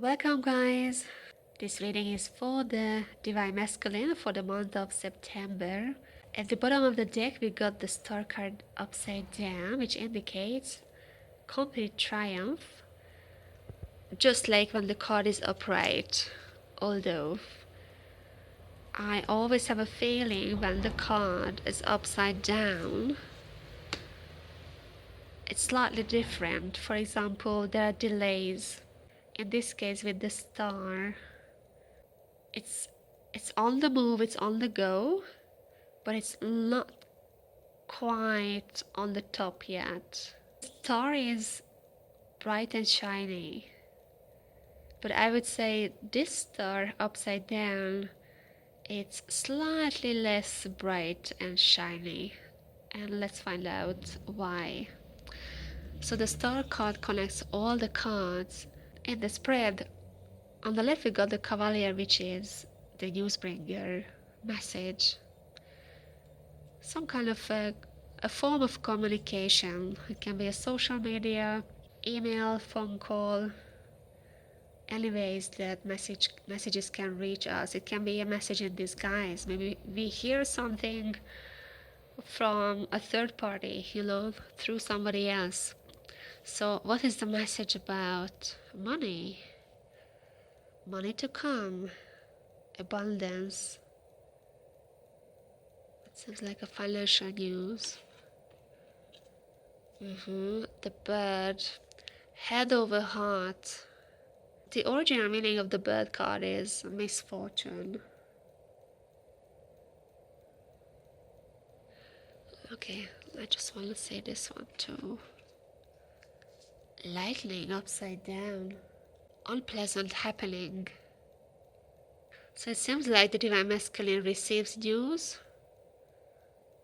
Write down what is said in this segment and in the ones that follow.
Welcome, guys. This reading is for the Divine Masculine for the month of September. At the bottom of the deck, we got the Star card upside down, which indicates complete triumph, just like when the card is upright. Although, I always have a feeling when the card is upside down, it's slightly different. For example, there are delays. In this case, with the Star, it's on the move, it's on the go, but it's not quite on the top yet. The Star is bright and shiny, but I would say this star upside down, it's slightly less bright and shiny, and let's find out why. So the Star card connects all the cards in the spread. On the left we got the Cavalier, which is the newsbringer message, some kind of a form of communication. It can be a social media, email, phone call, any ways that messages can reach us. It can be a message in disguise. Maybe we hear something from a third party, through somebody else. So what is the message about? Money to come, abundance. It seems like a financial news. The bird, head over heart. The original meaning of the bird card is misfortune. Okay, I just want to say this one too. Lightning upside down. Unpleasant happening. So it seems like the Divine Masculine receives news,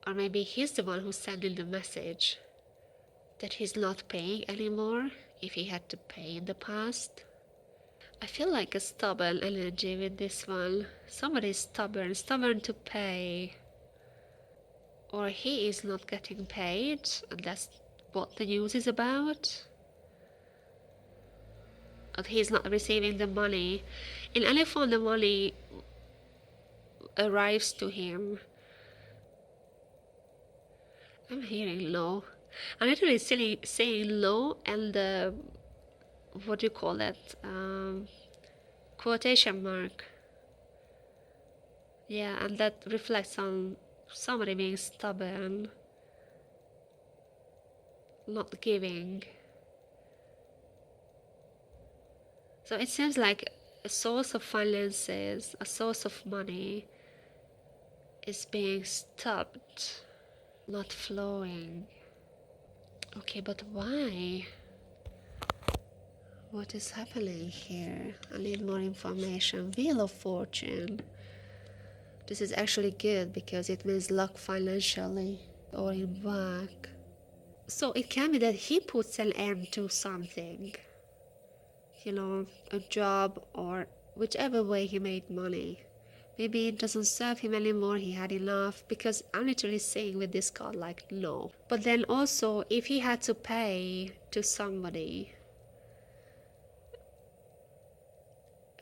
or maybe he's the one who's sending the message that he's not paying anymore if he had to pay in the past. I feel like a stubborn energy with this one. Somebody is stubborn to pay, or he is not getting paid, and that's what the news is about. Or he's not receiving the money. In any form, the money arrives to him. I'm hearing low. I'm literally saying low, and the what do you call that? Quotation mark. Yeah, and that reflects on somebody being stubborn, not giving. So it seems like a source of finances, a source of money is being stopped, not flowing. Okay, but why? What is happening here? I need more information. Wheel of Fortune. This is actually good because it means luck financially or in work. So it can be that he puts an end to something, a job or whichever way he made money. Maybe it doesn't serve him anymore, he had enough, because I'm literally saying with this card like no. But then also, if he had to pay to somebody,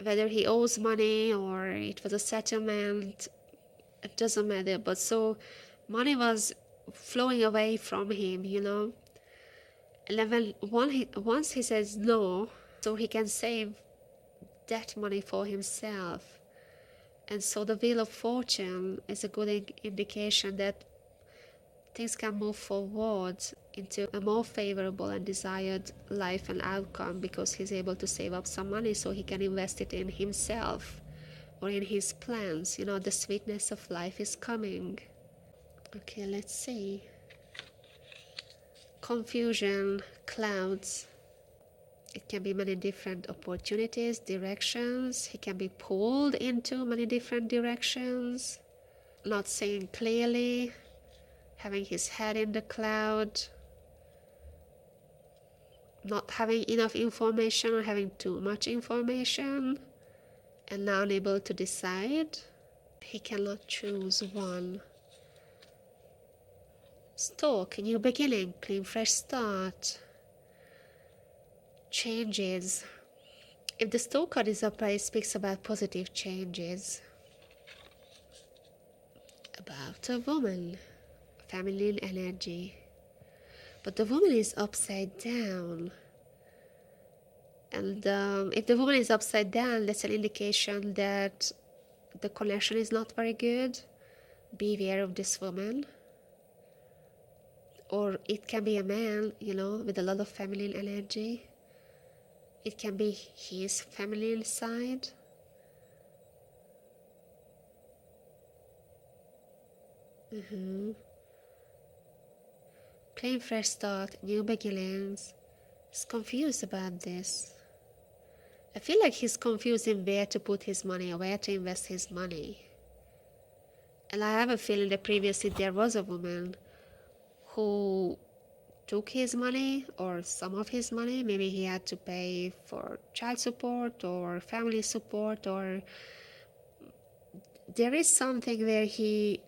whether he owes money or it was a settlement, it doesn't matter. But so money was flowing away from him, and then once he says no, so he can save that money for himself. And so the Wheel of Fortune is a good indication that things can move forward into a more favorable and desired life and outcome, because he's able to save up some money so he can invest it in himself or in his plans. The sweetness of life is coming. Okay, let's see. Confusion, clouds. It can be many different opportunities, directions. He can be pulled into many different directions, not seeing clearly, having his head in the cloud, not having enough information or having too much information, and now unable to decide. He cannot choose one. Stalk, new beginning, clean fresh start. Changes. If the Stowe card is upright, it speaks about positive changes, about a woman, feminine energy. But the woman is upside down. And if the woman is upside down, that's an indication that the connection is not very good. Beware of this woman. Or it can be a man, with a lot of feminine energy. It can be his feminine side. Plain fresh start, new beginnings. He's confused about this. I feel like he's confused in where to put his money or where to invest his money. And I have a feeling that previously there was a woman who took his money or some of his money. Maybe he had to pay for child support or family support, or there is something where he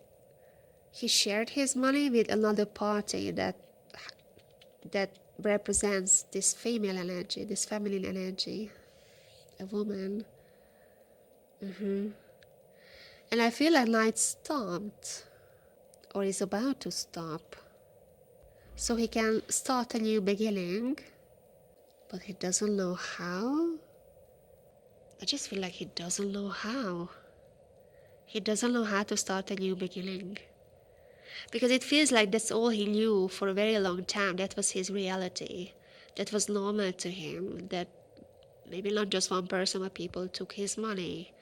shared his money with another party that represents this female energy, this feminine energy, a woman. And I feel like Knight stopped or is about to stop, so he can start a new beginning, but he doesn't know how. I just feel like he doesn't know how. He doesn't know how to start a new beginning. Because it feels like that's all he knew for a very long time. That was his reality. That was normal to him. That maybe not just one person, but people took his money.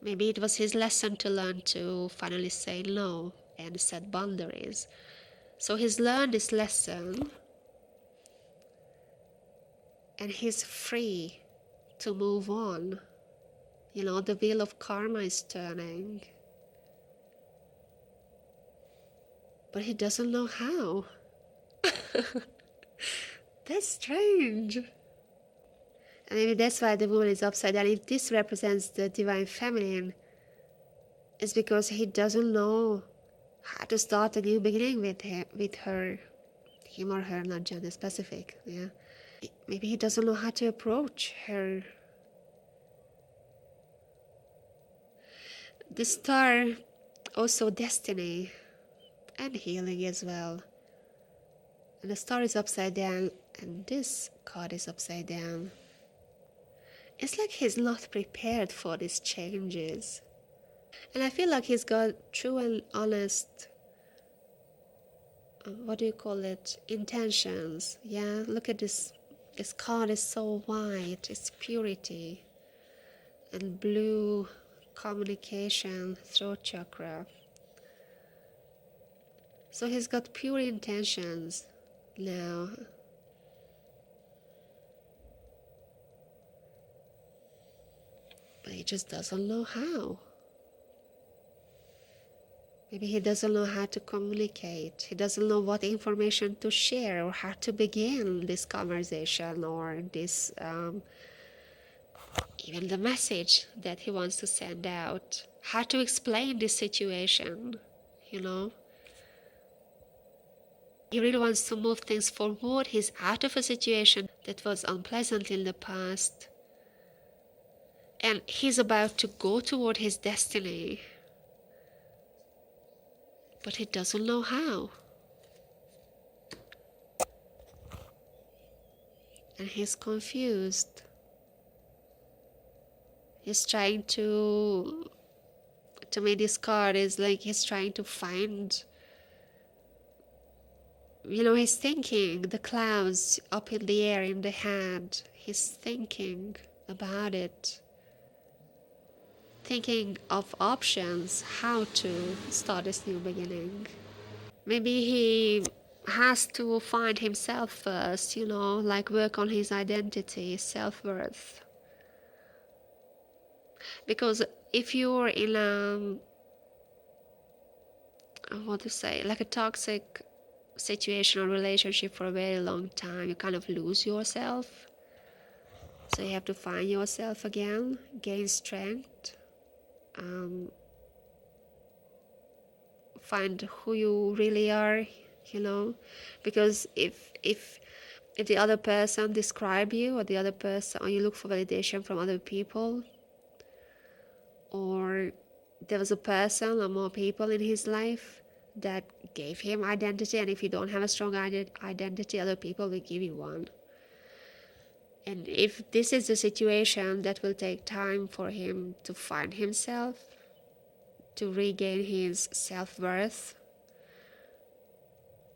Maybe it was his lesson to learn to finally say no and set boundaries. So he's learned this lesson and he's free to move on. The wheel of karma is turning. But he doesn't know how. That's strange. And maybe that's why the woman is upside down. If this represents the divine feminine, it's because he doesn't know how to start a new beginning with her, him or her, not gender specific. Yeah, maybe he doesn't know how to approach her. The star, also destiny and healing as well. And the star is upside down, and this card is upside down. It's like he's not prepared for these changes. And I feel like he's got true and honest, what do you call it, intentions. Yeah, look at this. This card is so white. It's purity. And blue, communication, throat chakra. So he's got pure intentions now. But he just doesn't know how. Maybe he doesn't know how to communicate. He doesn't know what information to share or how to begin this conversation or this, even the message that he wants to send out. How to explain this situation, He really wants to move things forward. He's out of a situation that was unpleasant in the past. And he's about to go toward his destiny. But he doesn't know how. And he's confused. He's trying to me this card is like he's trying to find, he's thinking the clouds up in the air in the head. He's thinking about it. Thinking of options, how to start this new beginning. Maybe he has to find himself first, like work on his identity, self-worth. Because if you're in like a toxic situation or relationship for a very long time, you kind of lose yourself. So you have to find yourself again, gain strength, find who you really are, because if if the other person describe you, or the other person, or you look for validation from other people, or there was a person or more people in his life that gave him identity, and if you don't have a strong identity, other people will give you one. And if this is the situation, that will take time for him to find himself, to regain his self-worth,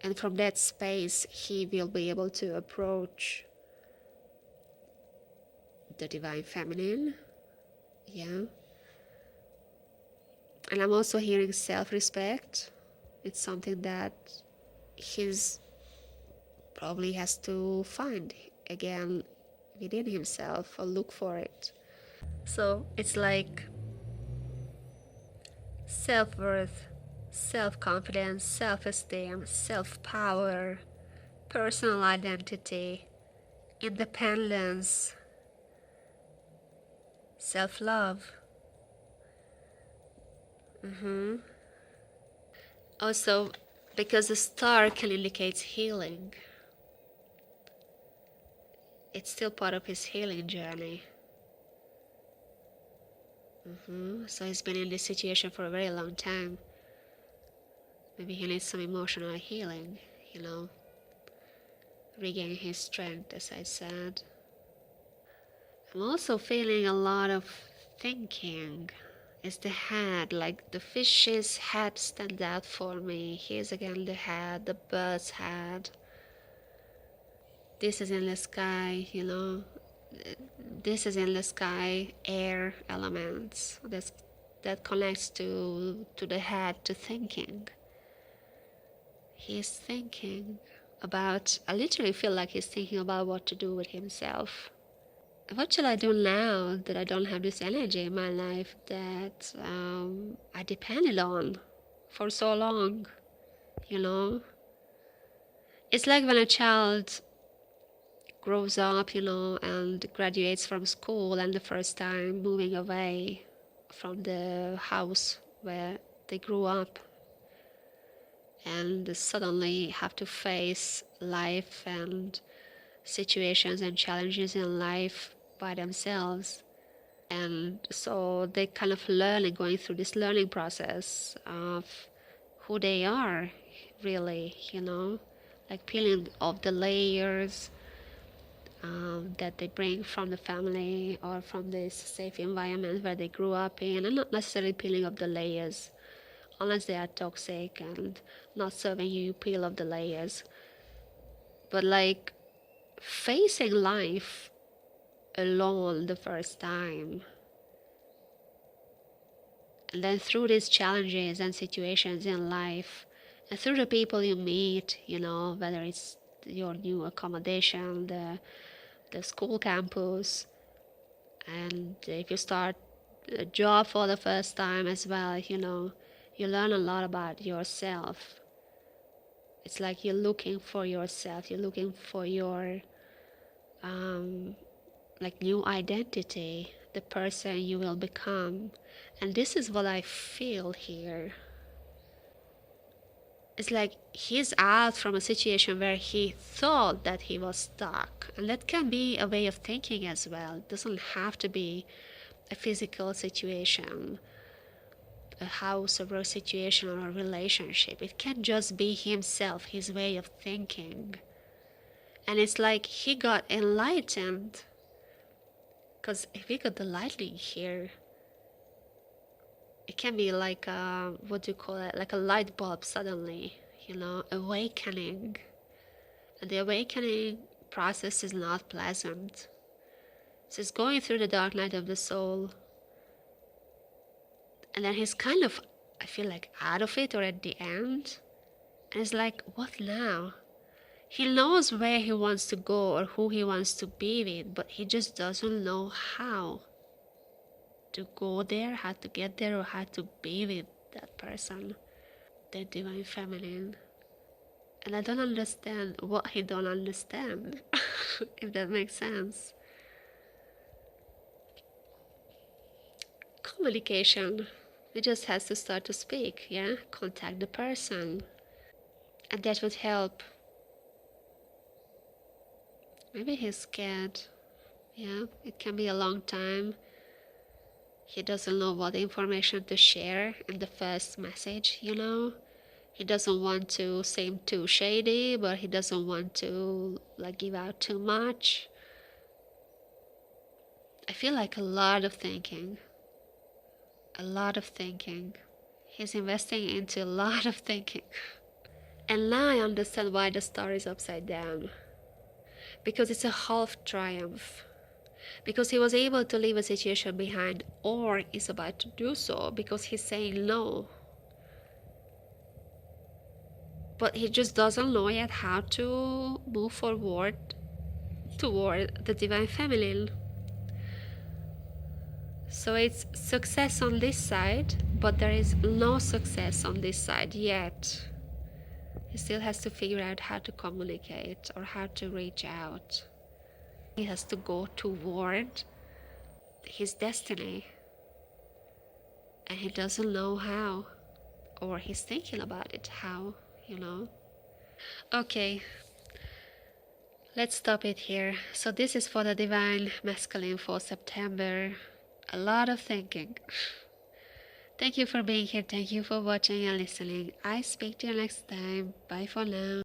and from that space he will be able to approach the divine feminine. Yeah. And I'm also hearing self-respect. It's something that he's probably has to find again within himself, or look for it. So it's like self-worth, self-confidence, self-esteem, self-power, personal identity, independence, self-love. Also, because the star can indicate healing, it's still part of his healing journey. So he's been in this situation for a very long time. Maybe he needs some emotional healing, regain his strength, as I said. I'm also feeling a lot of thinking. Is the head, like the fish's head stand out for me. Here's again the head, the bird's head. This is in the sky, this is in the sky, air elements. That connects to the head, to thinking. He's thinking about, I literally feel like he's thinking about what to do with himself. What shall I do now that I don't have this energy in my life that I depended on for so long, It's like when a child grows up, and graduates from school, and the first time moving away from the house where they grew up, and suddenly have to face life and situations and challenges in life by themselves. And so they kind of going through this learning process of who they are, really, like peeling off the layers that they bring from the family or from this safe environment where they grew up in, and not necessarily peeling off the layers unless they are toxic and not serving you. You peel off the layers, but like facing life alone the first time, and then through these challenges and situations in life, and through the people you meet, whether it's your new accommodation, the school campus, and if you start a job for the first time as well, you learn a lot about yourself. It's like you're looking for yourself, you're looking for your like new identity, the person you will become. And this is what I feel here. It's like he's out from a situation where he thought that he was stuck. And that can be a way of thinking as well. It doesn't have to be a physical situation, a house or work situation, or a relationship. It can just be himself, his way of thinking. And it's like he got enlightened. Because if we got the lightning here, it can be like a, what do you call it, like a light bulb suddenly, awakening. And the awakening process is not pleasant. So he's going through the dark night of the soul, and then he's kind of, I feel like, out of it, or at the end, and it's like, what now? He knows where he wants to go or who he wants to be with, but he just doesn't know how to go there, how to get there, or how to be with that person, the divine feminine. And I don't understand what he don't understand, if that makes sense. Communication. He just has to start to speak, yeah? Contact the person. And that would help Maybe he's scared. Yeah, it can be a long time. He doesn't know what information to share in the first message, you know? He doesn't want to seem too shady, but he doesn't want to like give out too much. I feel like a lot of thinking. A lot of thinking. He's investing into a lot of thinking. And now I understand why the star is upside down. Because it's a half triumph. Because he was able to leave a situation behind, or is about to do so because he's saying no. But he just doesn't know yet how to move forward toward the divine feminine. So it's success on this side, but there is no success on this side yet. He still has to figure out how to communicate or how to reach out. He has to go toward his destiny, and he doesn't know how, or he's thinking about it how, you know. Okay, let's stop it here. So this is for the divine masculine for September. A lot of thinking. Thank you for being here. Thank you for watching and listening. I speak to you next time. Bye for now.